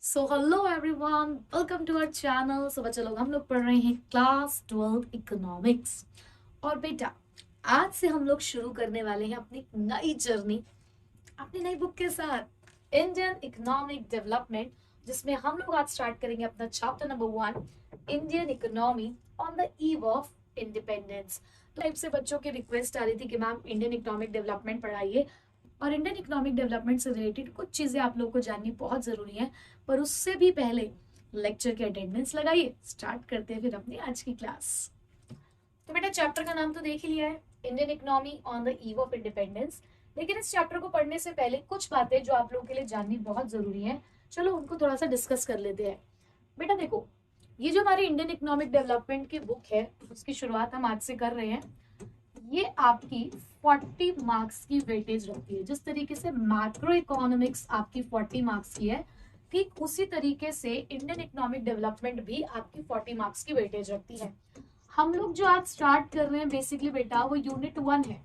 So hello everyone, welcome to our channel. So बच्चे लोग, हम लोग पढ़ रहे हैं क्लास 12 इकोनॉमिक्स। और बेटा, आज से हम लोग शुरू करने वाले हैं अपनी नई जर्नी अपनी नई बुक के साथ, इंडियन इकोनॉमिक डेवलपमेंट, जिसमें हम लोग आज स्टार्ट करेंगे अपना chapter number 1, Indian economy on the eve of independence. तो टाइप से बच्चों की रिक्वेस्ट आ रही थी कि मैम इंडियन इकोनॉमिक डेवलपमेंट पढ़ाइए, और इंडियन इकोनॉमिक डेवलपमेंट से रिलेटेड कुछ चीजें आप लोगों को जाननी बहुत जरूरी है। पर उससे भी पहले लेक्चर की अटेंडेंस लगाइए। स्टार्ट करते हैं फिर अपनी आज की क्लास। तो बेटा, चैप्टर का नाम तो देख ही लिया है, Indian economy on the eve of independence. लेकिन इस चैप्टर को पढ़ने से पहले कुछ बातें जो आप लोगों के लिए जाननी बहुत जरूरी है, चलो उनको थोड़ा सा डिस्कस कर लेते हैं। बेटा देखो, ये जो हमारी इंडियन इकोनॉमिक डेवलपमेंट की बुक है, उसकी शुरुआत हम आज से कर रहे हैं। ये आपकी 40 मार्क्स की वेटेज रखती है। जिस तरीके से मैक्रो इकोनॉमिक्स आपकी 40 मार्क्स की है, ठीक उसी तरीके से इंडियन इकोनॉमिक डेवलपमेंट भी आपकी 40 मार्क्स की वेटेज रखती है। हम लोग जो आज स्टार्ट कर रहे हैं बेसिकली बेटा, वो यूनिट 1 है।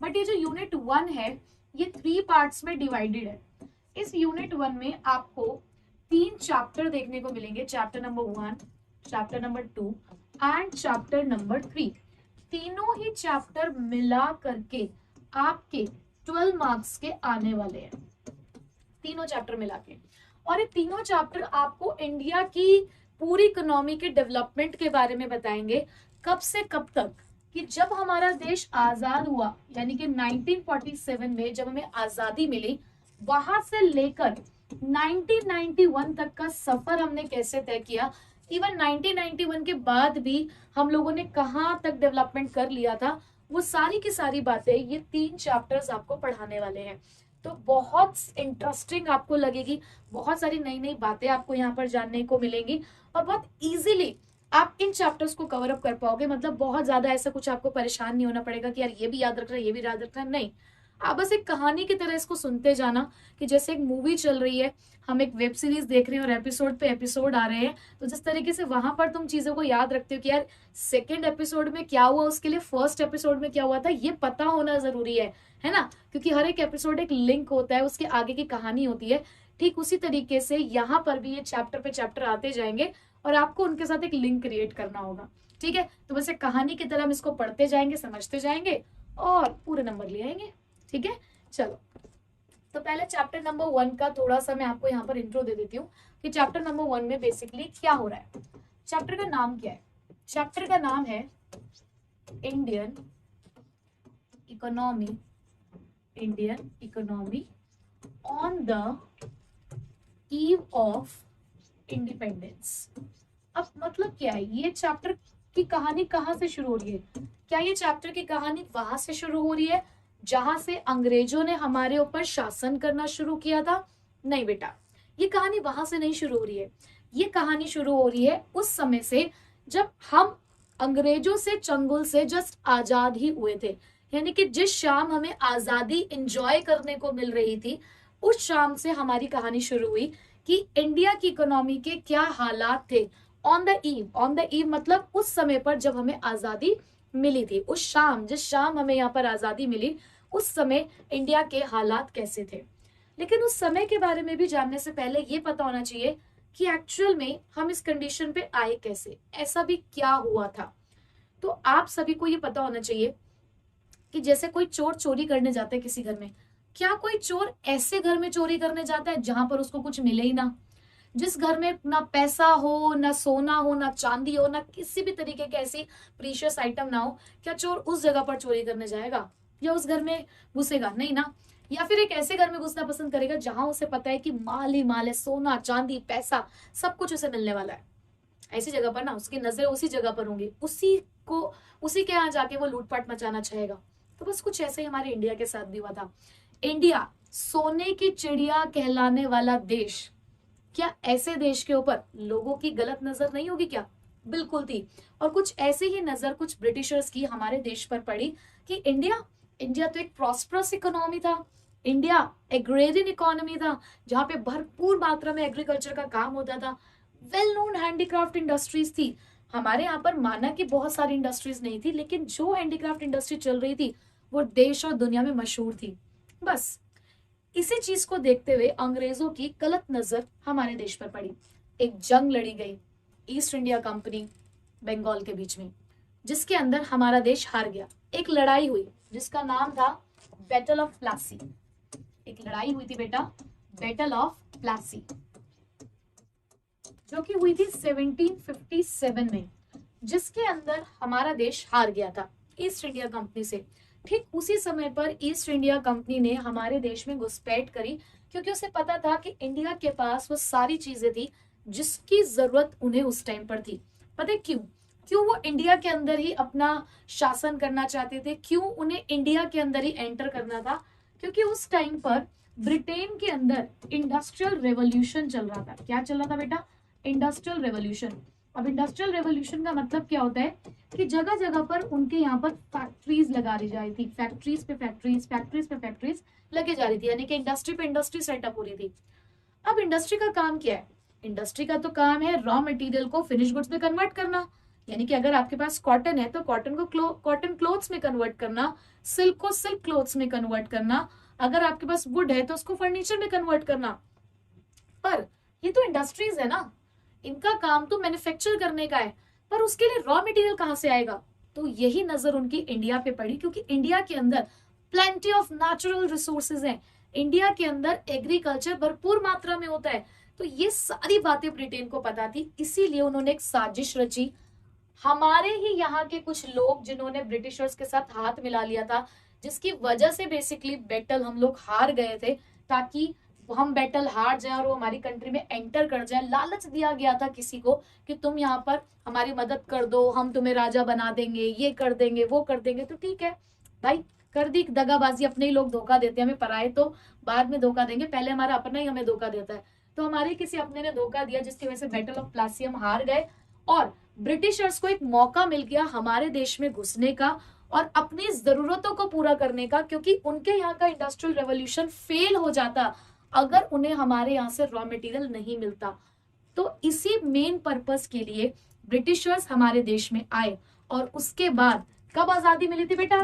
बट ये जो यूनिट 1 है, ये 3 पार्ट्स में डिवाइडेड है। इस यूनिट 1 में आपको 3 चैप्टर देखने को मिलेंगे, chapter number 1, chapter number 2 and chapter number 3। तीनों ही चैप्टर मिला करके आपके 12 मार्क्स के आने वाले हैं, तीनों चैप्टर मिला के। और ये तीनों चैप्टर आपको इंडिया की पूरी इकोनॉमी के डेवलपमेंट के बारे में बताएंगे, कब से कब तक, कि जब हमारा देश आजाद हुआ, यानी कि 1947 में जब हमें आजादी मिली, वहां से लेकर 1991 तक का सफर हमने कैसे तय किया। इवन 1991 के बाद भी हम लोगों ने कहां तक डेवलपमेंट कर लिया था, वो सारी की सारी बातें ये 3 चैप्टर्स आपको पढ़ाने वाले हैं। तो बहुत इंटरेस्टिंग आपको लगेगी, बहुत सारी नई नई बातें आपको यहाँ पर जानने को मिलेंगी, और बहुत इजीली आप इन चैप्टर्स को कवर अप कर पाओगे। मतलब बहुत ज्यादा ऐसा कुछ आपको परेशान नहीं होना पड़ेगा कि यार ये भी याद रखना है, ये भी याद रखना है, नहीं। आप बस एक कहानी की तरह इसको सुनते जाना, कि जैसे एक मूवी चल रही है, हम एक वेब सीरीज देख रहे हैं और एपिसोड पे एपिसोड आ रहे हैं, तो जिस तरीके से वहां पर तुम चीजों को याद रखते हो कि यार सेकेंड एपिसोड में क्या हुआ, उसके लिए फर्स्ट एपिसोड में क्या हुआ था, ये पता होना जरूरी है ना। क्योंकि हर एक एपिसोड एक लिंक होता है, उसके आगे की कहानी होती है। ठीक उसी तरीके से यहाँ पर भी ये चैप्टर पे चैप्टर आते जाएंगे, और आपको उनके साथ एक लिंक क्रिएट करना होगा। ठीक है, तो बस एक कहानी की तरह हम इसको पढ़ते जाएंगे, समझते जाएंगे, और पूरे नंबर ले आएंगे। ठीक है, चलो। तो पहले चैप्टर नंबर 1 का थोड़ा सा मैं आपको यहाँ पर इंट्रो दे देती हूँ कि चैप्टर नंबर 1 में बेसिकली क्या हो रहा है। चैप्टर का नाम क्या है? चैप्टर का नाम है Indian economy, Indian economy on the eve of independence. अब मतलब क्या है, ये चैप्टर की कहानी कहाँ से शुरू हो रही है? क्या ये चैप्टर की कहानी वहां से शुरू हो रही है जहां से अंग्रेजों ने हमारे ऊपर शासन करना शुरू किया था? नहीं बेटा, ये कहानी वहां से नहीं शुरू हो रही है। ये कहानी शुरू हो रही है उस समय से जब हम अंग्रेजों से, चंगुल से जस्ट आजाद ही हुए थे। यानी कि जिस शाम हमें आजादी इंजॉय करने को मिल रही थी, उस शाम से हमारी कहानी शुरू हुई कि इंडिया की इकोनॉमी के क्या हालात थे। On the eve, on the eve मतलब उस समय पर जब हमें आजादी मिली थी, उस शाम, जिस शाम हमें यहाँ पर आजादी मिली, उस समय इंडिया के हालात कैसे थे। लेकिन उस समय के बारे में भी जानने से पहले ये पता होना चाहिए कि एक्चुअल में हम इस कंडीशन पे आए कैसे, ऐसा भी क्या हुआ था। तो आप सभी को ये पता होना चाहिए कि जैसे कोई चोर चोरी करने जाता है किसी घर में, क्या कोई चोर ऐसे घर में चोरी करने जाता है जहां पर उसको कुछ मिले ही ना? जिस घर में ना पैसा हो, ना सोना हो, ना चांदी हो, ना किसी भी तरीके के ऐसी प्रीशियस आइटम ना हो, क्या चोर उस जगह पर चोरी करने जाएगा या उस घर में घुसेगा? नहीं ना। या फिर एक ऐसे घर में घुसना पसंद करेगा जहां उसे पता है कि माल ही माल है, सोना चांदी पैसा सब कुछ उसे मिलने वाला है। ऐसी जगह पर ना उसकी नजरें उसी जगह पर होंगी, उसी को, उसी के यहाँ जाके वो लूटपाट मचाना चाहेगा। तो बस कुछ ऐसे ही हमारे इंडिया के साथ भी हुआ था। इंडिया सोने की चिड़िया कहलाने वाला देश, क्या ऐसे देश के ऊपर लोगों की गलत नजर नहीं होगी क्या? बिल्कुल थी। और कुछ ऐसे ही नजर कुछ ब्रिटिशर्स की हमारे देश पर पड़ी कि इंडिया, इंडिया तो एक प्रॉस्परस इकोनॉमी था, इंडिया एग्रेरियन इकोनॉमी था, जहां पे भरपूर मात्रा में एग्रीकल्चर का काम होता था, वेल नोन हैंडीक्राफ्ट इंडस्ट्रीज थी। हमारे यहाँ पर माना कि बहुत सारी इंडस्ट्रीज नहीं थी, लेकिन जो हैंडीक्राफ्ट इंडस्ट्री चल रही थी वो देश और दुनिया में मशहूर थी। बस इसी चीज को देखते हुए अंग्रेजों की गलत नजर हमारे देश पर पड़ी। एक जंग लड़ी गई ईस्ट इंडिया कंपनी बंगाल के बीच में, जिसके अंदर हमारा देश हार गया। एक लड़ाई हुई जिसका नाम था बैटल ऑफ प्लासी। एक लड़ाई हुई थी बेटा, बैटल ऑफ प्लासी, जो कि हुई थी 1757 में, जिसके अंदर हमारा देश हार गया था ईस्ट इंडिया कंपनी से। ठीक उसी समय पर ईस्ट इंडिया कंपनी ने हमारे देश में घुसपैठ करी, क्योंकि उसे पता था कि इंडिया के पास वो सारी चीजें थी जिसकी जरूरत उन्हें उस टाइम पर थी। पता है क्यों? क्यों वो इंडिया के अंदर ही अपना शासन करना चाहते थे? क्यों उन्हें इंडिया के अंदर ही एंटर करना था? क्योंकि उस टाइम पर ब्रिटेन के अंदर इंडस्ट्रियल रेवोल्यूशन चल रहा था। क्या चल रहा था बेटा? Industrial revolution. अब इंडस्ट्रियल रेवोल्यूशन का मतलब क्या होता है कि जगह जगह पर उनके यहाँ पर फैक्ट्रीज लगा दी जा रही थी, फैक्ट्रीज पे फैक्ट्रीज, फैक्ट्रीज पे फैक्ट्रीज लगे जा रही थी, यानी कि इंडस्ट्री पे इंडस्ट्री सेटअप हो रही थी। अब इंडस्ट्री का काम क्या है? इंडस्ट्री का तो काम है रॉ मटेरियल को फिनिश गुड्स में कन्वर्ट करना, यानी कि अगर आपके पास कॉटन है तो कॉटन को कॉटन क्लोथ्स में कन्वर्ट करना, सिल्क को सिल्क क्लोथ्स में कन्वर्ट करना, अगर आपके पास वुड है तो उसको फर्नीचर में कन्वर्ट करना। पर ये तो इंडस्ट्रीज है ना, इनका काम तो मैन्युफैक्चर करने का है, पर उसके लिए रॉ मटेरियल कहां से आएगा? तो यही नजर उनकी इंडिया पे पड़ी, क्योंकि इंडिया के अंदर प्लेंटी ऑफ नेचुरल रिसोर्सेज हैं, इंडिया के अंदर एग्रीकल्चर भरपूर मात्रा में होता है। तो ये सारी बातें ब्रिटेन को पता थी, इसीलिए उन्होंने एक साजिश रची। हमारे ही यहाँ के कुछ लोग जिन्होंने ब्रिटिशर्स के साथ हाथ मिला लिया था, जिसकी वजह से बेसिकली बैटल हम लोग हार गए थे, ताकि हम बैटल हार जाए और वो हमारी कंट्री में एंटर कर जाए। लालच दिया गया था किसी को कि तुम यहाँ पर हमारी मदद कर दो, हम तुम्हें राजा बना देंगे, ये कर देंगे, वो कर देंगे। तो ठीक है भाई, कर दी दगाबाजी, अपने ही लोग धोखा देते हैं हमें, पराए तो बाद में धोखा देंगे, पहले हमारा अपना ही हमें धोखा देता है। तो हमारे किसी अपने ने धोखा दिया, जिसकी वजह से बैटल ऑफ प्लासी हम हार गए और ब्रिटिशर्स को एक मौका मिल गया हमारे देश में घुसने का और अपनी जरूरतों को पूरा करने का, क्योंकि उनके यहाँ का इंडस्ट्रियल रेवोल्यूशन फेल हो जाता अगर उन्हें हमारे यहाँ से रॉ मटेरियल नहीं मिलता। तो इसी मेन पर्पस के लिए ब्रिटिशर्स हमारे देश में आए। और उसके बाद कब आजादी मिली थी बेटा?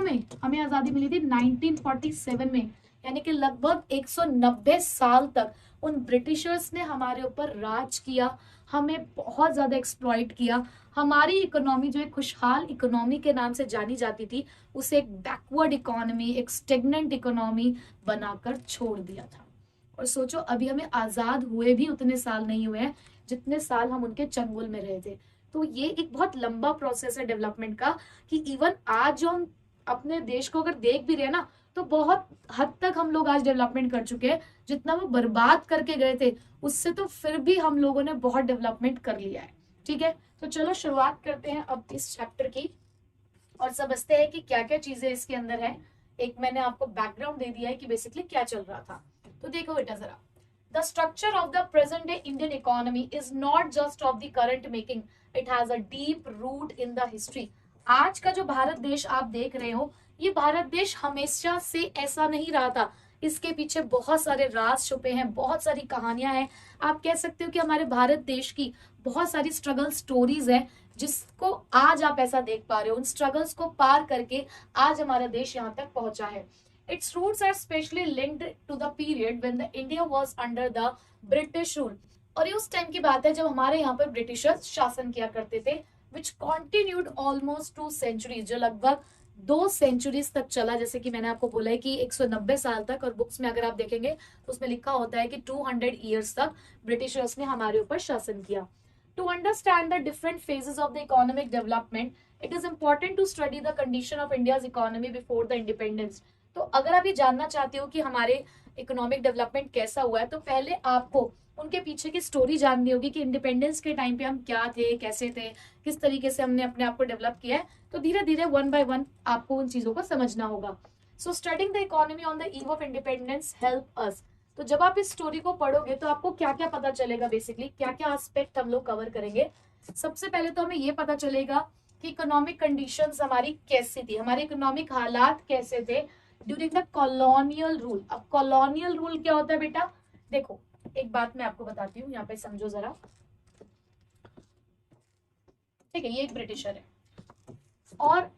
हमें आजादी मिली थी 1947 में, यानी कि लगभग 190 साल तक उन ब्रिटिशर्स ने हमारे ऊपर राज किया, हमें बहुत ज्यादा एक्सप्लॉइट किया। हमारी इकोनॉमी जो एक खुशहाल इकोनॉमी के नाम से जानी जाती थी, उसे एक बैकवर्ड इकोनॉमी, एक स्टेगनेंट इकोनॉमी बनाकर छोड़ दिया था। और सोचो, अभी हमें आजाद हुए भी उतने साल नहीं हुए हैं जितने साल हम उनके चंगुल में रहे थे। तो ये एक बहुत लंबा प्रोसेस है डेवलपमेंट का, कि इवन आज जो हम अपने देश को अगर देख भी रहे हैं ना, तो बहुत हद तक हम लोग आज डेवलपमेंट कर चुके हैं। जितना वो बर्बाद करके गए थे उससे तो फिर भी हम लोगों ने बहुत डेवलपमेंट कर लिया है। ठीक है, तो चलो शुरुआत करते हैं अब इस चैप्टर की और समझते हैं कि क्या क्या चीजें इसके अंदर है। एक मैंने आपको बैकग्राउंड दे दिया है कि बेसिकली क्या चल रहा था। तो देखो बेटा जरा, the structure of the present day Indian economy is not just of the current making, it has a deep root in the history. आज का जो भारत देश आप देख रहे हो, ये भारत देश हमेशा से ऐसा नहीं रहा था। इसके पीछे बहुत सारे राज छुपे हैं, बहुत सारी कहानियां हैं। आप कह सकते हो कि हमारे भारत देश की बहुत सारी स्ट्रगल स्टोरीज हैं, जिसको आज आप ऐसा देख पा रहे हो। उन स्ट्रगल्स को पार करके आज हमारा देश यहाँ तक पहुंचा है। Its roots are specially linked to the period when the India was under the British rule. और ये उस टाइम की बात है जब हमारे यहाँ पर ब्रिटिशर्स शासन किया करते थे, which continued almost 2 centuries, जो लगभग 2 सेंचुरीज तक चला। जैसे कि मैंने आपको बोला है कि 190 साल तक, और बुक्स में अगर आप देखेंगे तो उसमें लिखा होता है कि 200 years तक ब्रिटिशर्स ने हमारे ऊपर शासन किया। To understand the different phases of the economic development, it is important to study the condition of India's economy before the independence. तो अगर आप ये जानना चाहते हो कि हमारे इकोनॉमिक डेवलपमेंट कैसा हुआ है, तो पहले आपको उनके पीछे की स्टोरी जाननी होगी कि इंडिपेंडेंस के टाइम पे हम क्या थे, कैसे थे, किस तरीके से हमने अपने आप को डेवलप किया है। तो धीरे धीरे वन बाय वन आपको उन चीजों को समझना होगा। सो studying the economy on the eve of independence help us. तो जब आप इस स्टोरी को पढ़ोगे तो आपको क्या क्या पता चलेगा, बेसिकली क्या क्या एस्पेक्ट हम लोग कवर करेंगे। सबसे पहले तो हमें ये पता चलेगा कि इकोनॉमिक कंडीशंस हमारी कैसी थी, हमारे इकोनॉमिक हालात कैसे थे ड्यूरिंग द कॉलोनियल रूल। अब कॉलोनियल रूल क्या होता है बेटा? देखो एक बात मैं आपको बताती हूँ, यहाँ पे समझो जरा। ठीक है, ये एक ब्रिटिशर है और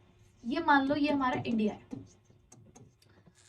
ये मान लो ये हमारा इंडिया है।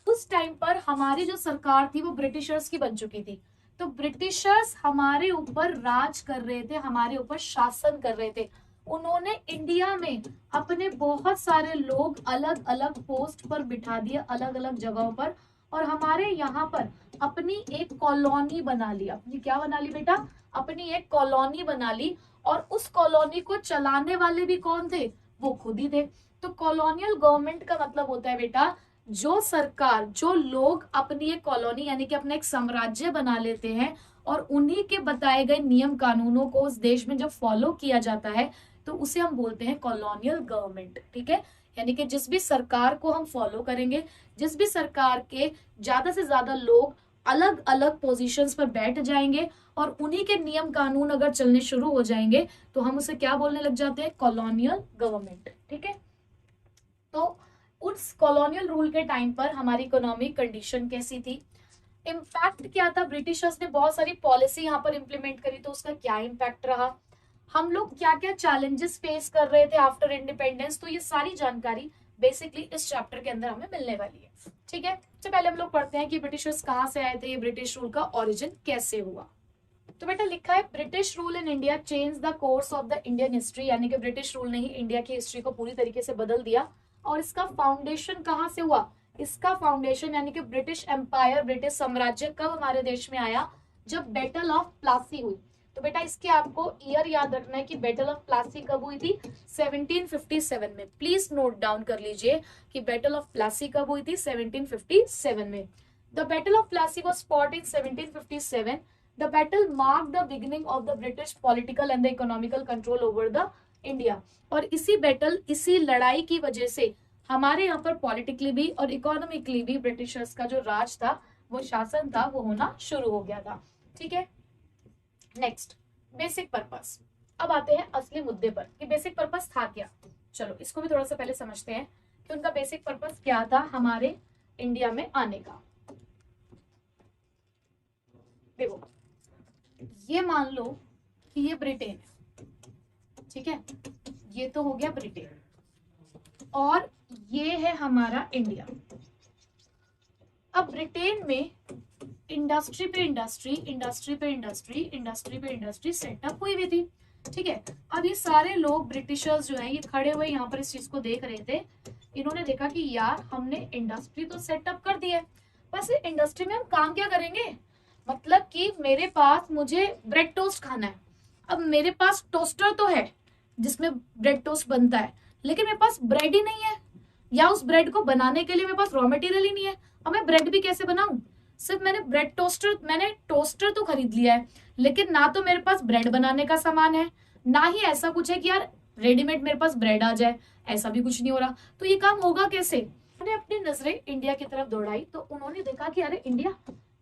उस टाइम पर हमारी जो सरकार थी वो ब्रिटिशर्स की बन चुकी थी। तो ब्रिटिशर्स हमारे ऊपर राज कर रहे थे, हमारे ऊपर शासन कर रहे थे। उन्होंने इंडिया में अपने बहुत सारे लोग अलग अलग पोस्ट पर बिठा दिए, अलग अलग जगहों पर, और हमारे यहाँ पर अपनी एक कॉलोनी बना ली। अपनी क्या बना ली बेटा? अपनी एक कॉलोनी बना ली। और उस कॉलोनी को चलाने वाले भी कौन थे? वो खुद ही थे। तो कॉलोनियल गवर्नमेंट का मतलब होता है बेटा, जो सरकार, जो लोग अपनी एक कॉलोनी यानी कि अपना एक साम्राज्य बना लेते हैं और उन्हीं के बताए गए नियम कानूनों को उस देश में जब फॉलो किया जाता है तो उसे हम बोलते हैं कॉलोनियल गवर्नमेंट। ठीक है, यानी कि जिस भी सरकार को हम फॉलो करेंगे, जिस भी सरकार के ज्यादा से ज्यादा लोग अलग अलग पोजीशंस पर बैठ जाएंगे और उन्हीं के नियम कानून अगर चलने शुरू हो जाएंगे तो हम उसे क्या बोलने लग जाते हैं? Colonial government. ठीक है, तो उस कॉलोनियल रूल के टाइम पर हमारी इकोनॉमिक कंडीशन कैसी थी? इम्पैक्ट क्या था? ब्रिटिशर्स ने बहुत सारी पॉलिसी यहाँ पर इंप्लीमेंट करी, तो उसका क्या इम्पैक्ट रहा? हम लोग क्या क्या चैलेंजेस फेस कर रहे थे आफ्टर इंडिपेंडेंस? तो ये सारी जानकारी बेसिकली इस चैप्टर के अंदर हमें मिलने वाली है। ठीक है, तो पहले हम लोग पढ़ते हैं कि ब्रिटिशर्स कहाँ से आए थे, ये ब्रिटिश रूल का ओरिजिन कैसे हुआ। तो बेटा लिखा है British rule in India change the course of the Indian history, यानी कि ब्रिटिश रूल ने ही इंडिया की हिस्ट्री को पूरी तरीके से बदल दिया। और इसका फाउंडेशन कहाँ से हुआ? इसका फाउंडेशन यानी कि ब्रिटिश एम्पायर, ब्रिटिश साम्राज्य कब हमारे देश में आया? जब बैटल ऑफ प्लासी हुई। तो बेटा इसके आपको ईयर याद रखना है कि बैटल ऑफ प्लासी कब हुई थी? 1757 में। प्लीज नोट डाउन कर लीजिए कि बैटल ऑफ प्लासी कब हुई थी? 1757 में। The battle of Plassey was fought in 1757. The battle marked the beginning of the British political and the economical control over the India. और इसी बैटल, इसी लड़ाई की वजह से हमारे यहाँ पर पॉलिटिकली भी और इकोनॉमिकली भी ब्रिटिशर्स का जो राज था, वो शासन था, वो होना शुरू हो गया था। ठीक है, नेक्स्ट बेसिक पर्पस। अब आते हैं असली मुद्दे पर कि बेसिक पर्पस था क्या। चलो इसको भी थोड़ा सा पहले समझते हैं कि उनका बेसिक पर्पस क्या था हमारे इंडिया में आने का। देखो, ये मान लो कि ये ब्रिटेन है, ठीक है, ये तो हो गया ब्रिटेन और ये है हमारा इंडिया। अब ब्रिटेन में इंडस्ट्री पे इंडस्ट्री, इंडस्ट्री पे इंडस्ट्री, इंडस्ट्री पे इंडस्ट्री सेटअप हुई हुई थी। ठीक है, अब ये सारे लोग ब्रिटिशर्स जो है ये खड़े हुए यहाँ पर इस चीज को देख रहे थे। इन्होंने देखा कि यार हमने इंडस्ट्री तो सेटअप कर दी है, बस इंडस्ट्री में हम काम क्या करेंगे? मतलब कि मेरे पास मुझे ब्रेड टोस्ट खाना है, अब मेरे पास टोस्टर तो है जिसमें ब्रेड टोस्ट बनता है, लेकिन मेरे पास ब्रेड ही नहीं है, या उस ब्रेड को बनाने के लिए मेरे पास रॉ मटेरियल ही नहीं है। अब मैं ब्रेड भी कैसे बनाऊं? सिर्फ मैंने टोस्टर तो खरीद लिया है, लेकिन ना तो मेरे पास ब्रेड बनाने का सामान है, ना ही ऐसा कुछ है कि यार रेडीमेड मेरे पास ब्रेड आ जाए, ऐसा भी कुछ नहीं हो रहा। तो ये काम होगा कैसे? उन्होंने अपनी नजरें इंडिया की तरफ दौड़ाई, तो उन्होंने देखा कि अरे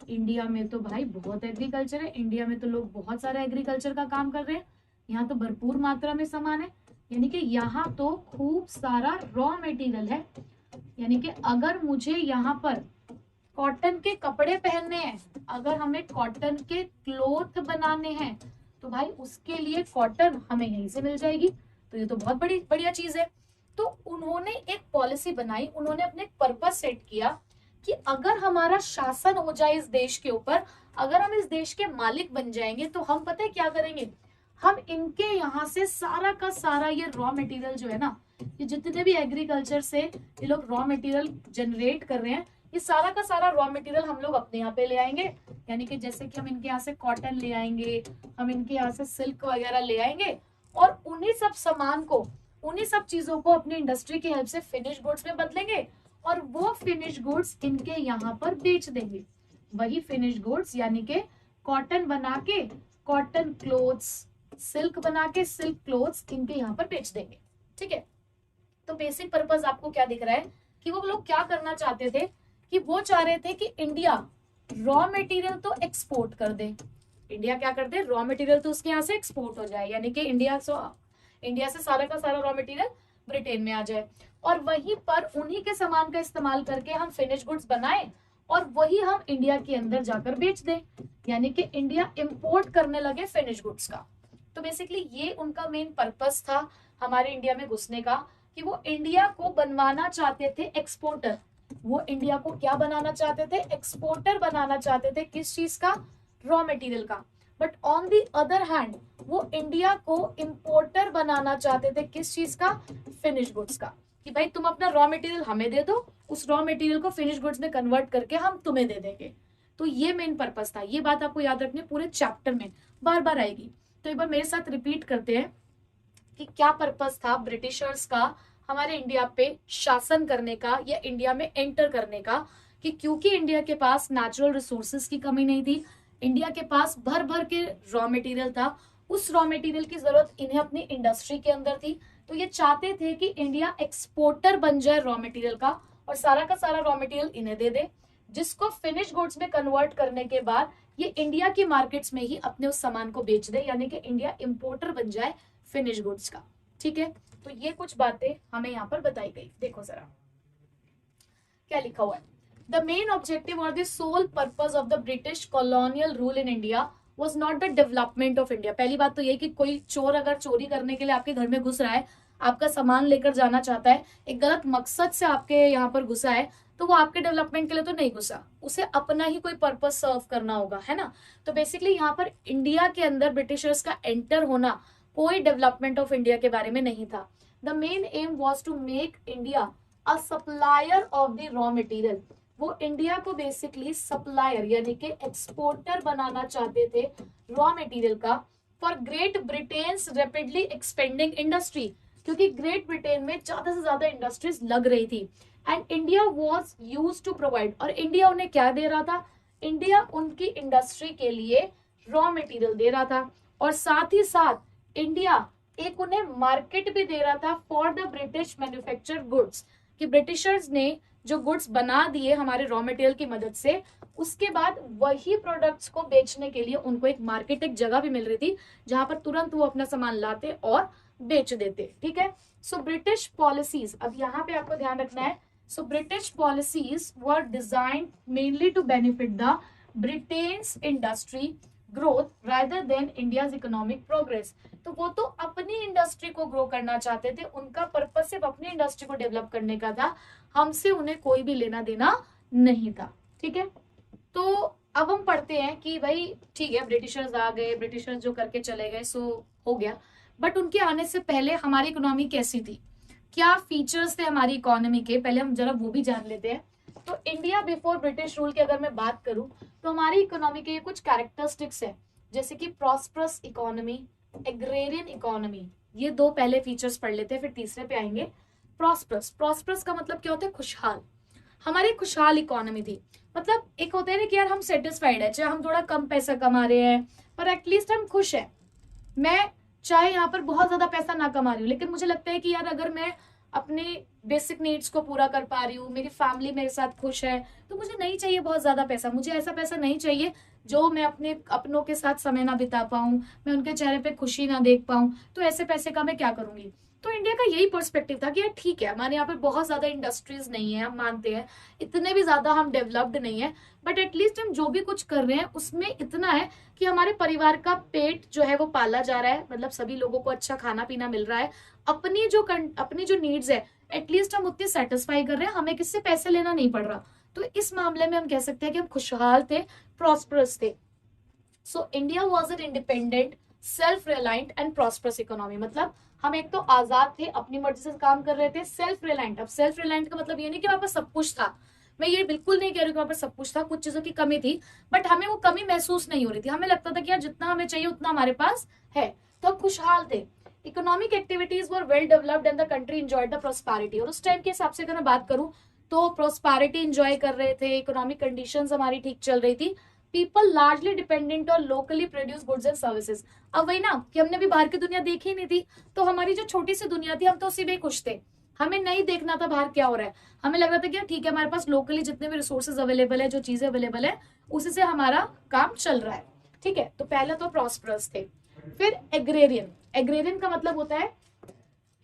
इंडिया में तो भाई बहुत एग्रीकल्चर है, इंडिया में तो लोग बहुत सारा एग्रीकल्चर का काम कर रहे हैं, यहाँ तो भरपूर मात्रा में सामान है, यानी कि यहाँ तो खूब सारा रॉ मटेरियल है। यानी कि अगर मुझे यहाँ पर कॉटन के कपड़े पहनने हैं, अगर हमें कॉटन के क्लोथ बनाने हैं, तो भाई उसके लिए कॉटन हमें यहीं से मिल जाएगी। तो ये तो बहुत बड़ी बढ़िया चीज है। तो उन्होंने एक पॉलिसी बनाई, उन्होंने अपने पर्पस सेट किया कि अगर हमारा शासन हो जाए इस देश के ऊपर, अगर हम इस देश के मालिक बन जाएंगे, तो हम पता है क्या करेंगे? हम इनके यहाँ से सारा का सारा ये रॉ मटेरियल जो है ना, ये जितने भी एग्रीकल्चर से ये लोग रॉ मटेरियल जनरेट कर रहे हैं, ये सारा का सारा रॉ मटेरियल हम लोग अपने यहाँ पे ले आएंगे। यानी कि जैसे कि हम इनके यहाँ से कॉटन ले आएंगे, हम इनके यहाँ से सिल्क वगैरह ले आएंगे, और उन्हीं सब सामान को, उन्हीं सब चीजों को अपनी इंडस्ट्री की हेल्प से फिनिश गुड्स में बदलेंगे, और वो फिनिश गुड्स इनके यहाँ पर बेच देंगे। वही फिनिश गुड्स यानी कि कॉटन बना के कॉटन क्लोथ्स, सिल्क बना के सिल्क क्लोथ्स इनके यहाँ पर बेच देंगे। ठीक है, तो बेसिक पर्पस आपको क्या दिख रहा है कि वो लोग क्या करना चाहते थे कि वो चाह रहे थे कि इंडिया रॉ मटेरियल तो एक्सपोर्ट कर दे। इंडिया क्या कर दे? रॉ मटेरियल तो उसके यहाँ से एक्सपोर्ट हो जाए, यानी कि इंडिया से सारा का सारा रॉ मटेरियल ब्रिटेन में आ जाए, और वहीं पर उन्हीं के सामान का इस्तेमाल करके हम फिनिश गुड्स बनाए और वही हम इंडिया के अंदर जाकर बेच दें। यानी कि इंडिया इंपोर्ट करने लगे फिनिश गुड्स का। तो बेसिकली ये उनका मेन पर्पस था हमारे इंडिया में घुसने का, कि वो इंडिया को बनवाना चाहते थे एक्सपोर्टर, वो इंडिया को क्या बनाना चाहते थे, एक्सपोर्टर बनाना चाहते थे, किस चीज का, रॉ मटेरियल का। But on the other hand वो इंडिया को इंपोर्टर बनाना चाहते थे, किस चीज का, फिनिश गुड्स का, कि भाई तुम अपना रॉ मटेरियल हमें दे दो, उस रॉ मटेरियल को फिनिश गुड्स में कन्वर्ट करके हम तुम्हें दे देंगे। तो ये मेन पर्पस था, ये बात आपको याद रखनी, पूरे चैप्टर में बार बार आएगी। तो एक बार मेरे साथ रिपीट करते हैं कि क्या पर्पस था ब्रिटिशर्स का हमारे इंडिया पे शासन करने का या इंडिया में एंटर करने का। कि क्योंकि इंडिया के पास नेचुरल रिसोर्सेज की कमी नहीं थी, इंडिया के पास भर भर के रॉ मटेरियल था, उस रॉ मटेरियल की जरूरत इन्हें अपनी इंडस्ट्री के अंदर थी। तो ये चाहते थे कि इंडिया एक्सपोर्टर बन जाए रॉ मटेरियल का और सारा का सारा रॉ मटेरियल इन्हें दे दे, जिसको फिनिश गुड्स में कन्वर्ट करने के बाद ये इंडिया की मार्केट्स में ही अपने उस सामान को बेच दे, यानी कि इंडिया इंपोर्टर बन जाए फिनिश गुड्स का। ठीक है, तो ये कुछ बातें हमें यहाँ पर बताई गई। देखो जरा क्या लिखा हुआ है। द मेन ऑब्जेक्टिव और the sole purpose of the British colonial rule in India was not the development of India. पहली बात तो ये कि कोई चोर अगर चोरी करने के लिए आपके घर में घुस रहा है, आपका सामान लेकर जाना चाहता है, एक गलत मकसद से आपके यहाँ पर घुसा है, तो वो आपके डेवलपमेंट के लिए तो नहीं घुसा, उसे अपना ही कोई पर्पस सर्व करना होगा, है ना। तो बेसिकली यहाँ पर इंडिया के अंदर ब्रिटिशर्स का एंटर होना कोई डेवलपमेंट ऑफ इंडिया के बारे में नहीं था। The main aim was to make India a supplier of the raw material. वो इंडिया को बेसिकली सप्लायर यानी कि एक्सपोर्टर बनाना चाहते थे रॉ मटेरियल का for Great Britain's rapidly expanding industry, क्योंकि ग्रेट ब्रिटेन में ज्यादा से ज्यादा इंडस्ट्रीज लग रही थी। And India was use to provide, और इंडिया उन्हें क्या दे रहा था, इंडिया उनकी इंडस्ट्री के लिए रॉ मटेरियल दे रहा था, और साथ ही साथ इंडिया एक उन्हें मार्केट भी दे रहा था for the British manufacture goods, कि ब्रिटिशर्स ने जो गुड्स बना दिए हमारे रॉ मटेरियल की मदद से, उसके बाद वही प्रोडक्ट्स को बेचने के लिए उनको एक मार्केट, एक जगह भी मिल रही थी जहां पर तुरंत वो अपना सामान लाते और बेच देते। ठीक है, सो ब्रिटिश पॉलिसीज, अब यहाँ पे आपको ध्यान रखना है, so British policies were designed mainly to benefit the Britain's industry growth rather than India's economic progress. तो वो तो अपनी इंडस्ट्री को ग्रो करना चाहते थे, उनका पर्पस सिर्फ अपनी इंडस्ट्री को डेवलप करने का था, हमसे उन्हें कोई भी लेना देना नहीं था। ठीक है, तो अब हम पढ़ते हैं कि भाई ठीक है, ब्रिटिशर्स आ गए, ब्रिटिशर्स जो करके चले गए सो हो गया, बट उनके आने से पहले हमारी इकोनॉमी कैसी थी, क्या फीचर्स थे हमारी इकोनॉमी के, पहले हम जरा वो भी जान लेते हैं। तो इंडिया बिफोर ब्रिटिश रूल की अगर मैं बात करूं तो हमारी इकोनॉमी के कुछ कैरेक्टरिस्टिक्स है, जैसे कि प्रॉस्परस इकोनॉमी, एग्रेरियन इकोनॉमी। ये दो पहले फीचर्स पढ़ लेते हैं, फिर तीसरे पे आएंगे। प्रॉस्परस, प्रॉस्परस का मतलब क्या होता है, खुशहाल। हमारी खुशहाल इकोनॉमी थी, मतलब एक होता है ना कि यार हम सेटिस्फाइड है, चाहे हम थोड़ा कम पैसा कमा रहे हैं पर एटलीस्ट हम खुश हैं। मैं चाहे यहाँ पर बहुत ज्यादा पैसा ना कमा रही हूँ, लेकिन मुझे लगता है कि यार अगर मैं अपने बेसिक नीड्स को पूरा कर पा रही हूँ, मेरी फैमिली मेरे साथ खुश है, तो मुझे नहीं चाहिए बहुत ज्यादा पैसा। मुझे ऐसा पैसा नहीं चाहिए जो मैं अपने अपनों के साथ समय ना बिता पाऊं, मैं उनके चेहरे पे खुशी ना देख पाऊं, तो ऐसे पैसे का मैं क्या करूंगी। तो इंडिया का यही पर्सपेक्टिव था कि यार ठीक है, हमारे यहाँ पे बहुत ज्यादा इंडस्ट्रीज नहीं है, हम मानते हैं इतने भी ज्यादा हम डेवलप्ड नहीं है, बट एटलीस्ट हम जो भी कुछ कर रहे हैं उसमें इतना है कि हमारे परिवार का पेट जो है वो पाला जा रहा है, मतलब सभी लोगों को अच्छा खाना पीना मिल रहा है, अपनी जो नीड्स है एटलीस्ट हम उतने सेटिस्फाई कर रहे हैं, हमें किससे पैसे लेना नहीं पड़ रहा। तो इस मामले में हम कह सकते हैं कि हम खुशहाल थे, प्रॉस्परस थे। सो India was an independent, self reliant and prosperous economy. मतलब हम एक तो आजाद थे, अपनी मर्जी से काम कर रहे थे, सेल्फ रिलायंट। अब सेल्फ रिलायंट का मतलब ये नहीं कि हमारे पास सब कुछ था, मैं ये बिल्कुल नहीं कह रही कि हमारे पास सब कुछ था, कुछ चीजों की कमी थी, बट हमें वो कमी महसूस नहीं हो रही थी, हमें लगता था कि यार जितना हमें चाहिए उतना हमारे पास है, तो हम खुशहाल थे। Economic activities were well developed and the country enjoyed the prosperity. और उस टाइम के हिसाब से अगर मैं बात करूं तो प्रोस्पेरिटी एंजॉय कर रहे थे, इकोनॉमिक कंडीशंस हमारी ठीक चल रही थी। People largely dependent on locally produce goods and services. अब वही ना कि हमने भी बाहर की दुनिया देखी नहीं थी, तो हमारी जो छोटी सी दुनिया थी हम तो उसी में खुश थे, हमें नहीं देखना था बाहर क्या हो रहा है, हमें लग रहा था कि ठीक है हमारे पास लोकली जितने भी रिसोर्सेज अवेलेबल है, जो चीजें अवेलेबल है, उसी से हमारा काम चल रहा है। ठीक है, तो पहले तो प्रॉस्परस थे। फिर एग्रेरियन, एग्रेरियन का मतलब होता है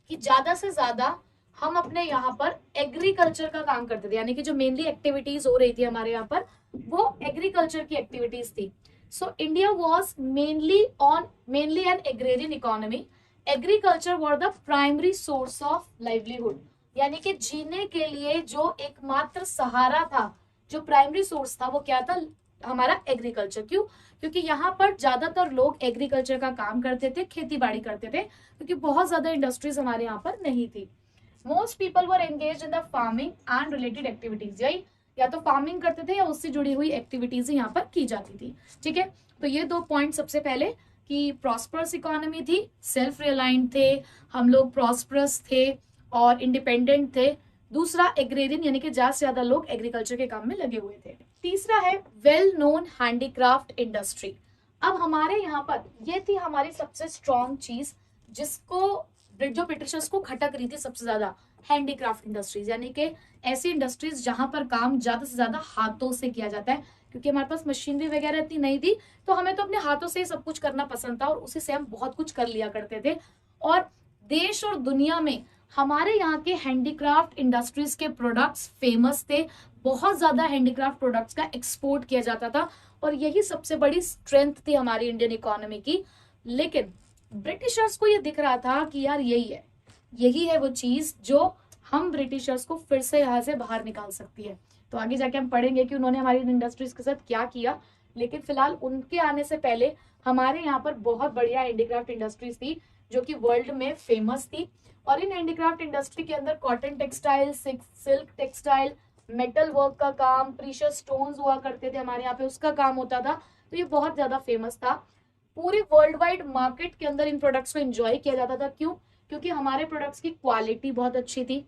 कि ज्यादा से ज्यादा हम अपने यहाँ पर एग्रीकल्चर का काम करते थे, यानी कि जो मेनली एक्टिविटीज हो रही थी हमारे यहाँ पर वो एग्रीकल्चर की एक्टिविटीज थी। So India was mainly an agrarian economy. Agriculture was the primary source of livelihood. यानी कि जीने के लिए जो एकमात्र सहारा था, जो प्राइमरी सोर्स था, वो क्या था? हमारा एग्रीकल्चर। क्यों? क्योंकि यहाँ पर ज्यादातर लोग एग्रीकल्चर का काम करते थे, खेती बाड़ी करते थे, क्योंकि बहुत ज्यादा इंडस्ट्रीज हमारे यहाँ पर नहीं थी। Most people were engage in the farming and related activities, यही या तो फार्मिंग करते थे या उससे जुड़ी हुई एक्टिविटीज यहाँ पर की जाती थी। ठीक है, तो ये 2 पॉइंट सबसे पहले कि प्रॉस्परस इकोनॉमी थी, सेल्फ रिलायंट थे, हम लोग प्रॉस्परस थे और इंडिपेंडेंट थे। दूसरा एग्रेरियन, यानी कि ज्यादा से ज्यादा लोग एग्रीकल्चर के काम में लगे हुए थे। तीसरा है वेल नोन हैंडीक्राफ्ट इंडस्ट्री। अब हमारे यहाँ पर ये थी हमारी सबसे स्ट्रॉन्ग चीज, जिसको जो ब्रिटिशर्स को खटक रही थी सबसे ज्यादा, हैंडीक्राफ्ट इंडस्ट्रीज, यानी कि ऐसी इंडस्ट्रीज जहां पर काम ज्यादा से ज्यादा हाथों से किया जाता है। क्योंकि हमारे पास मशीनरी वगैरह इतनी नहीं थी, तो हमें तो अपने हाथों से ही सब कुछ करना पसंद था और उसी से हम बहुत कुछ कर लिया करते थे। और देश और दुनिया में हमारे यहाँ के हैंडीक्राफ्ट इंडस्ट्रीज के प्रोडक्ट्स फेमस थे। बहुत ज्यादा हैंडीक्राफ्ट प्रोडक्ट्स का एक्सपोर्ट किया जाता था और यही सबसे बड़ी स्ट्रेंथ थी हमारी इंडियन इकोनॉमी की। लेकिन ब्रिटिशर्स को ये दिख रहा था कि यार यही है वो चीज जो हम ब्रिटिशर्स को फिर से यहाँ से बाहर निकाल सकती है। तो आगे जाके हम पढ़ेंगे कि उन्होंने हमारी इंडस्ट्रीज के साथ क्या किया। लेकिन फिलहाल उनके आने से पहले हमारे यहाँ पर बहुत बढ़िया हैंडीक्राफ्ट इंडस्ट्रीज थी जो कि वर्ल्ड में फेमस थी। और इन हैंडीक्राफ्ट इंडस्ट्री के अंदर cotton textile, silk textile, metal work का काम, प्रीशियस स्टोन्स हुआ करते थे हमारे यहाँ पे, उसका काम होता था। तो ये बहुत ज्यादा फेमस था। पूरे वर्ल्ड वाइड मार्केट के अंदर इन प्रोडक्ट्स को एंजॉय किया जाता था। क्यों? क्योंकि हमारे प्रोडक्ट्स की क्वालिटी बहुत अच्छी थी,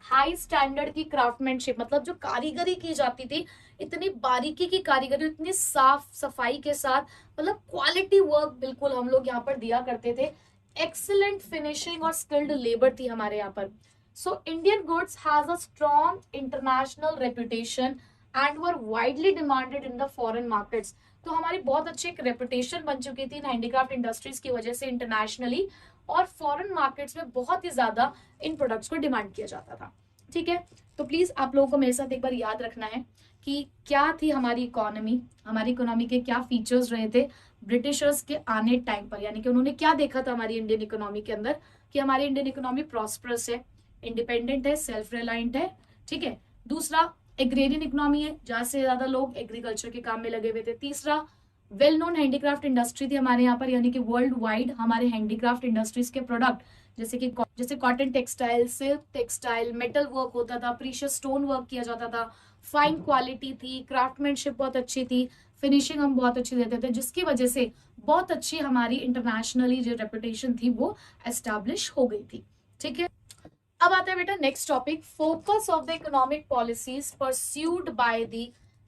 हाई स्टैंडर्ड की क्राफ्टमैनशिप, मतलब जो कारीगरी की जाती थी, इतनी बारीकी की कारीगरी, इतनी साफ सफाई के साथ, मतलब क्वालिटी वर्क बिल्कुल हम लोग यहाँ पर दिया करते थे। एक्सीलेंट फिनिशिंग और स्किल्ड लेबर थी हमारे यहाँ पर। So Indian goods has a strong international reputation and were widely demanded in the foreign markets. तो हमारी बहुत अच्छी एक रेपुटेशन बन चुकी थी इन हैंडीक्राफ्ट इंडस्ट्रीज की वजह से इंटरनेशनली, और फॉरेन मार्केट्स में बहुत ही ज्यादा इन प्रोडक्ट्स को डिमांड किया जाता था। ठीक है, तो प्लीज आप लोगों को मेरे साथ एक बार याद रखना है कि क्या थी हमारी इकोनॉमी, हमारी इकोनॉमी के क्या फीचर्स रहे थे ब्रिटिशर्स के आने टाइम पर, यानी कि उन्होंने क्या देखा था हमारी इंडियन इकोनॉमी के अंदर कि हमारी इंडियन इकोनॉमी प्रॉस्परस है, इंडिपेंडेंट है, सेल्फ रिलायंट है। ठीक है, दूसरा एग्रेरियन इकोनॉमी है, ज्यादा से ज्यादा लोग एग्रीकल्चर के काम में लगे हुए थे। तीसरा वेल नोन हैंडीक्राफ्ट इंडस्ट्री थी हमारे यहाँ पर, यानी कि वर्ल्ड वाइड हमारे हैंडीक्राफ्ट इंडस्ट्रीज के प्रोडक्ट जैसे cotton textile, silk textile, metal work होता था, प्रीशियस स्टोन वर्क किया जाता था, फाइन क्वालिटी थी, क्राफ्टमैनशिप बहुत अच्छी थी, फिनिशिंग हम बहुत अच्छी देते थे, जिसकी वजह से बहुत अच्छी हमारी इंटरनेशनली जो रेपुटेशन थी वो एस्टैब्लिश हो गई थी। ठीक है, अब आता है बेटा next topic, focus of the economic policies pursued by the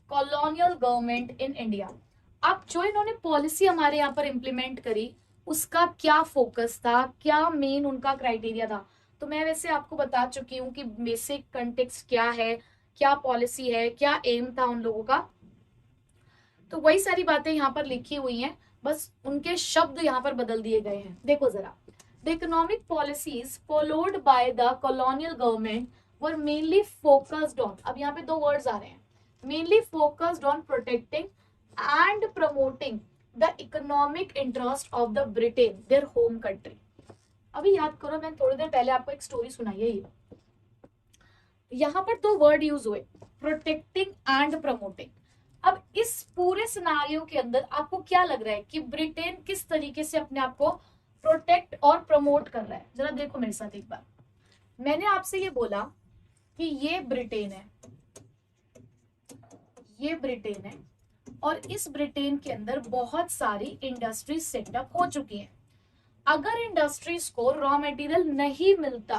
colonial government in India. अब जो इन्होंने पॉलिसी हमारे यहाँ पर इंप्लीमेंट करी, उसका क्या फोकस था, क्या मेन उनका क्राइटेरिया था। तो मैं वैसे आपको बता चुकी हूँ कि बेसिक कंटेक्स्ट क्या है, क्या पॉलिसी है, क्या एम था उन लोगों का। तो वही सारी बातें यहाँ पर लिखी हुई हैं, बस उनके शब्द यहाँ पर बदल दिए गए हैं। देखो जरा, the economic policies followed by the colonial government were mainly focused on, अब यहाँ पे 2 वर्ड्स आ रहे हैं, mainly focused on protecting and promoting the economic interest of the Britain, their home country। अभी याद करो, मैंने थोड़ी देर पहले आपको एक स्टोरी सुनाई है। ये यहाँ पर 2 वर्ड यूज हुए, प्रोटेक्टिंग एंड प्रमोटिंग। अब इस पूरे सिनारियो के अंदर आपको क्या लग रहा है कि ब्रिटेन किस तरीके से अपने आप को प्रोटेक्ट और प्रमोट कर रहा है? जरा देखो मेरे साथ एक बार। मैंने आपसे ये बोला कि ये ब्रिटेन है, ये ब्रिटेन है, और इस ब्रिटेन के अंदर बहुत सारी इंडस्ट्रीज सेटअप हो चुकी हैं। अगर इंडस्ट्रीज को रॉ मटेरियल नहीं मिलता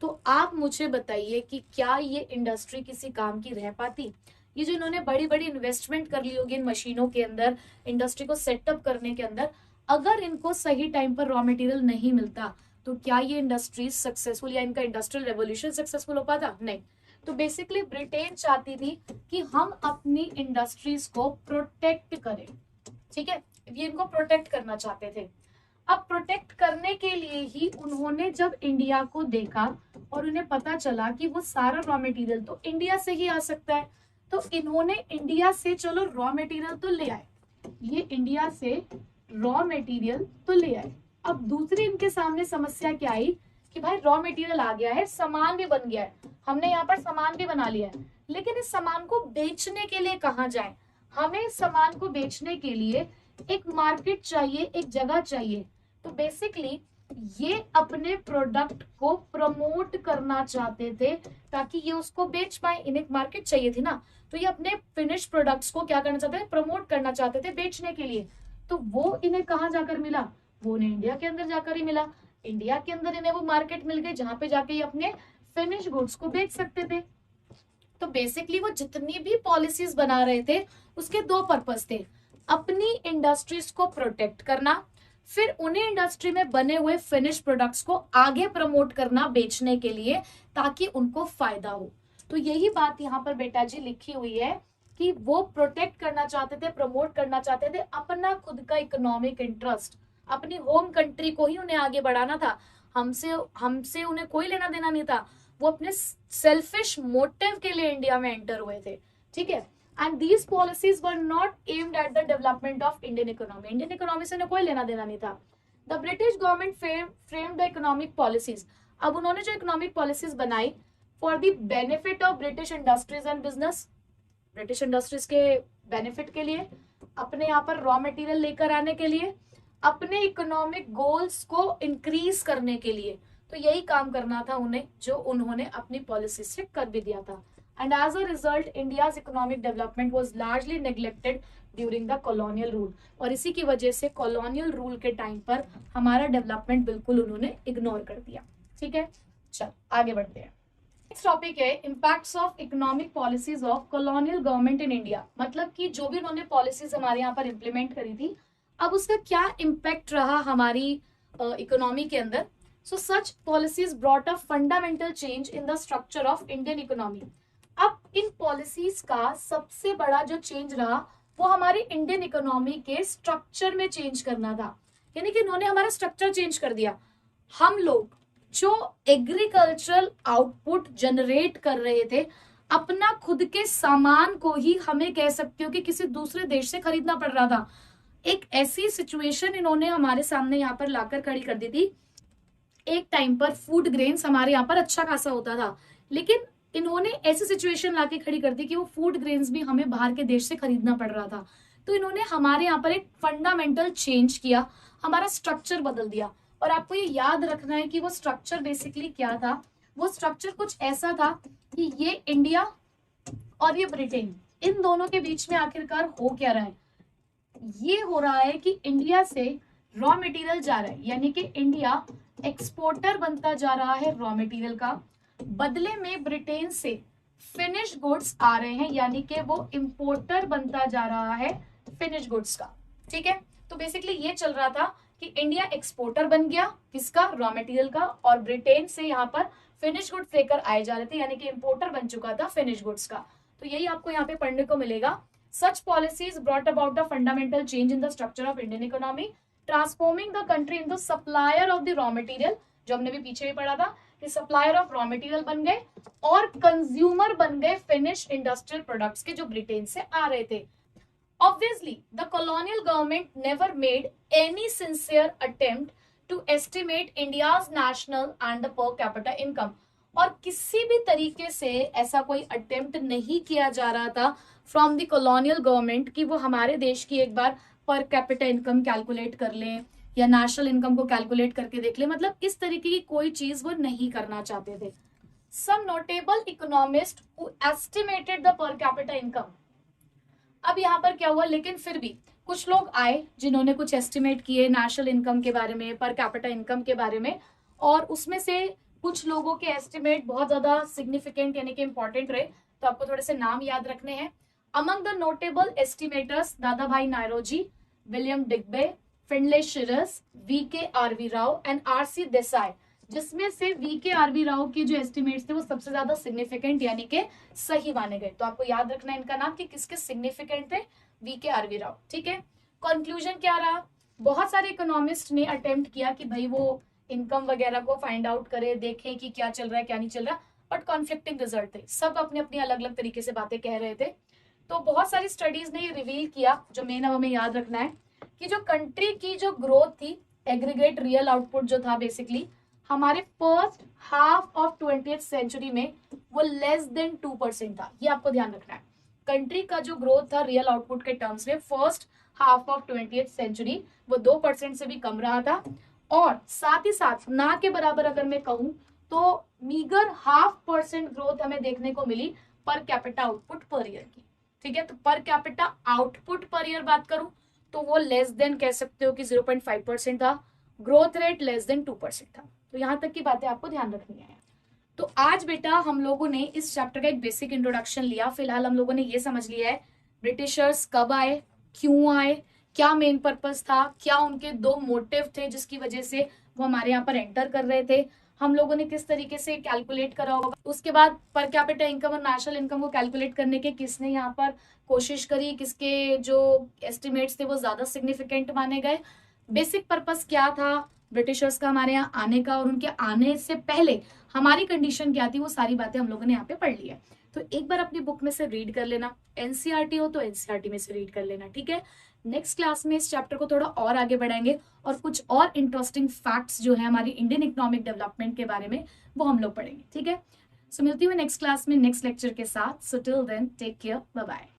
तो आप मुझे बताइए कि क्या ये इंडस्ट्री किसी काम की रह पाती? ये जो इन्होंने बड़ी बड़ी इन्वेस्टमेंट कर ली होगी इन मशीनों के अंदर, इंडस्ट्री को सेटअप करने के अंदर, अगर इनको सही टाइम पर रॉ मटेरियल नहीं मिलता तो क्या ये इंडस्ट्रीज सक्सेसफुल या इनका इंडस्ट्रियल रेवोल्यूशन सक्सेसफुल हो पाता? नहीं। तो बेसिकली ब्रिटेन चाहती थी कि हम अपनी इंडस्ट्रीज को प्रोटेक्ट करें। ठीक है, ये इनको प्रोटेक्ट करना चाहते थे। अब प्रोटेक्ट करने के लिए ही उन्होंने जब इंडिया को देखा और उन्हें पता चला कि वो सारा रॉ मटेरियल तो इंडिया से ही आ सकता है, तो इन्होंने इंडिया से चलो रॉ मटेरियल तो ले आए, ये इंडिया से रॉ मटेरियल तो ले आए। अब दूसरी इनके सामने समस्या क्या आई कि भाई रॉ मटेरियल आ गया है, सामान भी बन गया है, हमने यहाँ पर सामान भी बना लिया है, लेकिन इस सामान को बेचने के लिए कहाँ जाए? हमें इस सामान को बेचने के लिए एक मार्केट चाहिए, एक जगह चाहिए। तो बेसिकली ये अपने प्रोडक्ट को प्रमोट करना चाहते थे ताकि ये उसको बेच पाए, इन्हें एक मार्केट चाहिए थी ना। तो ये अपने फिनिश प्रोडक्ट्स को क्या करना चाहते थे? प्रमोट करना चाहते थे बेचने के लिए। तो वो इन्हें कहाँ जाकर मिला? वो उन्हें इंडिया के अंदर जाकर ही मिला। इंडिया के अंदर इन्हें वो मार्केट मिल गई जहां पे जाके ये अपने फिनिश गुड्स को बेच सकते थे। तो बेसिकली वो जितनी भी पॉलिसीज बना रहे थे उसके दो पर्पस थे, अपनी इंडस्ट्रीज को प्रोटेक्ट करना, फिर उन्हें इंडस्ट्री में बने हुए फिनिश प्रोडक्ट्स को आगे प्रमोट करना बेचने के लिए, ताकि उनको फायदा हो। तो यही बात यहाँ पर बेटा जी लिखी हुई है कि वो प्रोटेक्ट करना चाहते थे, प्रमोट करना चाहते थे अपना खुद का इकोनॉमिक इंटरेस्ट, अपनी होम कंट्री को ही उन्हें आगे बढ़ाना था। हमसे हमसे उन्हें कोई लेना देना नहीं था। वो अपने सेल्फिश मोटिव के लिए इंडिया में एंटर हुए थे, ठीक है। And these policies were not aimed at the development of Indian economy. Indian economy से कोई लेना देना नहीं था। The British government framed the economic policies. अब उन्होंने जो इकोनॉमिक पॉलिसीज बनाई for the benefit of British industries and business, British industries के बेनिफिट के लिए, अपने यहाँ पर रॉ मटेरियल लेकर आने के लिए, अपने इकोनॉमिक गोल्स को इंक्रीज करने के लिए। तो यही काम करना था उन्हें, जो उन्होंने अपनी पॉलिसी से कर भी दिया था। And as a result India's economic development was largely neglected during the colonial rule. और इसी की वजह से कॉलोनियल रूल के टाइम पर हमारा डेवलपमेंट बिल्कुल उन्होंने इग्नोर कर दिया, ठीक है। चल आगे बढ़ते हैं। नेक्स्ट टॉपिक है impacts of economic policies of colonial government in India. मतलब कि जो भी उन्होंने पॉलिसीज हमारे यहाँ पर इम्प्लीमेंट करी थी, अब उसका क्या इम्पैक्ट रहा हमारी इकोनॉमी के अंदर। So such policies brought a fundamental change in the structure of Indian economy. अब इन पॉलिसीज का सबसे बड़ा जो चेंज रहा वो हमारी इंडियन इकोनॉमी के स्ट्रक्चर में चेंज करना था। यानी कि इन्होंने हमारा स्ट्रक्चर चेंज कर दिया। हम लोग जो एग्रीकल्चरल आउटपुट जनरेट कर रहे थे, अपना खुद के सामान को ही हमें कह सकते हो कि किसी दूसरे देश से खरीदना पड़ रहा था। एक ऐसी सिचुएशन इन्होंने हमारे सामने यहाँ पर लाकर खड़ी कर दी थी। एक टाइम पर फूड ग्रेन्स हमारे यहाँ पर अच्छा खासा होता था, लेकिन इन्होंने ऐसी सिचुएशन लाके खड़ी कर दी कि वो फूड ग्रेन्स भी हमें बाहर के देश से खरीदना पड़ रहा था। तो इन्होंने हमारे यहाँ पर एक फंडामेंटल चेंज किया, हमारा स्ट्रक्चर बदल दिया। और आपको ये याद रखना है कि वो स्ट्रक्चर बेसिकली क्या था। वो स्ट्रक्चर कुछ ऐसा था कि ये इंडिया और ये ब्रिटेन, इन दोनों के बीच में आखिरकार हो क्या रहा है। ये हो रहा है कि इंडिया से रॉ मटेरियल जा रहा है, यानी कि इंडिया एक्सपोर्टर बनता जा रहा है रॉ मटेरियल का, बदले में ब्रिटेन से फिनिश गुड्स आ रहे हैं, यानी कि वो इंपोर्टर बनता जा रहा है फिनिश गुड्स का, ठीक है। तो बेसिकली ये चल रहा था कि इंडिया एक्सपोर्टर बन गया किसका? रॉ मटेरियल का, और ब्रिटेन से यहाँ पर फिनिश गुड्स लेकर आए जा रहे थे, यानी कि इंपोर्टर बन चुका था फिनिश गुड्स का। तो यही आपको यहाँ पे पढ़ने को मिलेगा। Such policies brought about the fundamental change in the structure of Indian economy, transforming the country in the supplier of the raw material, जो हमने भी पीछे भी पढ़ा था कि सप्लायर ऑफ रॉ मटेरियल बन गए और कंज्यूमर बन गए फिनिश इंडस्ट्रियल प्रोडक्ट्स के, जो ब्रिटेन से आ रहे थे। Obviously, the colonial government never made any sincere attempt to estimate India's national and the per capita income. और किसी भी तरीके से ऐसा कोई अटेम्प्ट नहीं किया जा रहा था फ्रॉम द कॉलोनियल गवर्नमेंट कि वो हमारे देश की एक बार पर कैपिटा इनकम कैलकुलेट कर लें या नेशनल इनकम को कैलकुलेट करके देख लें। मतलब इस तरीके की कोई चीज वो नहीं करना चाहते थे। Some notable economists who estimated the per capita income. अब यहाँ पर क्या हुआ, लेकिन फिर भी कुछ लोग आए जिन्होंने कुछ एस्टिमेट किए नेशनल इनकम के बारे में, पर कैपिटा इनकम के बारे में, और उसमें से कुछ लोगों के एस्टिमेट बहुत ज्यादा सिग्निफिकेंट यानी कि इंपॉर्टेंट रहे। तो आपको थोड़े से नाम याद रखने हैं। Among the notable estimators Dadabhai Naoroji, William Digby, Findlay Shirras, VK RV Rao and RC Desai, जिसमें से VK RV राव के जो एस्टिमेट्स थे वो सबसे ज्यादा सिग्निफिकेंट यानी कि सही माने गए। तो आपको याद रखना है इनका नाम कि किसके सिग्निफिकेंट थे, VK RV राव, ठीक है। कंक्लूजन क्या रहा, बहुत सारे इकोनॉमिस्ट ने अटेम्प्ट किया कि भाई वो इनकम वगैरह को फाइंड आउट करे, देखें कि क्या चल रहा है क्या नहीं चल रहा, बट कॉन्फ्लिक्टिंग रिजल्ट थे। सब अपने अपनी अलग अलग तरीके से बातें कह रहे थे। तो बहुत सारी स्टडीज ने ये रिवील किया, जो मेन हमें याद रखना है कि जो कंट्री की जो ग्रोथ थी, एग्रीगेट रियल आउटपुट जो था बेसिकली हमारे first half of 20th century में वो लेस देन 2% था। ये आपको ध्यान रखना है। कंट्री का जो ग्रोथ था रियल आउटपुट के टर्म्स में first half of 20th century वो 2% से भी कम रहा था, और साथ ही साथ ना के बराबर अगर मैं कहूं तो मीगर 0.5% ग्रोथ हमें देखने को मिली per capita output per year की। ठीक है, तो per capita output per year बात करूं तो वो लेस देन कह सकते हो कि 0.5% था, ग्रोथ रेट लेस देन 2% था। तो यहां तक की बातें आपको ध्यान रखनी है। तो आज बेटा हम लोगों ने इस चैप्टर का एक बेसिक इंट्रोडक्शन लिया। फिलहाल हम लोगों ने ये समझ लिया है ब्रिटिशर्स कब आए, क्यों आए, क्या मेन पर्पस था, क्या उनके दो मोटिव थे जिसकी वजह से वो हमारे यहाँ पर एंटर कर रहे थे, हम लोगों ने किस तरीके से कैलकुलेट करा होगा, उसके बाद पर कैपिटा इनकम और नेशनल इनकम को कैलकुलेट करने के किसने यहाँ पर कोशिश करी, किसके जो एस्टिमेट्स थे वो ज्यादा सिग्निफिकेंट माने गए, बेसिक पर्पस क्या था ब्रिटिशर्स का हमारे यहाँ आने का, और उनके आने से पहले हमारी कंडीशन क्या थी, वो सारी बातें हम लोगों ने यहाँ पे पढ़ ली है। तो एक बार अपनी बुक में से रीड कर लेना, एनसीईआरटी हो तो एनसीईआरटी में से रीड कर लेना। ठीक है, नेक्स्ट क्लास में इस चैप्टर को थोड़ा और आगे बढ़ाएंगे और कुछ और इंटरेस्टिंग फैक्ट्स जो है हमारी इंडियन इकोनॉमिक डेवलपमेंट के बारे में वो हम लोग पढ़ेंगे। ठीक है, सो मिलती हूँ नेक्स्ट क्लास में नेक्स्ट लेक्चर के साथ। So till then take care, bye bye.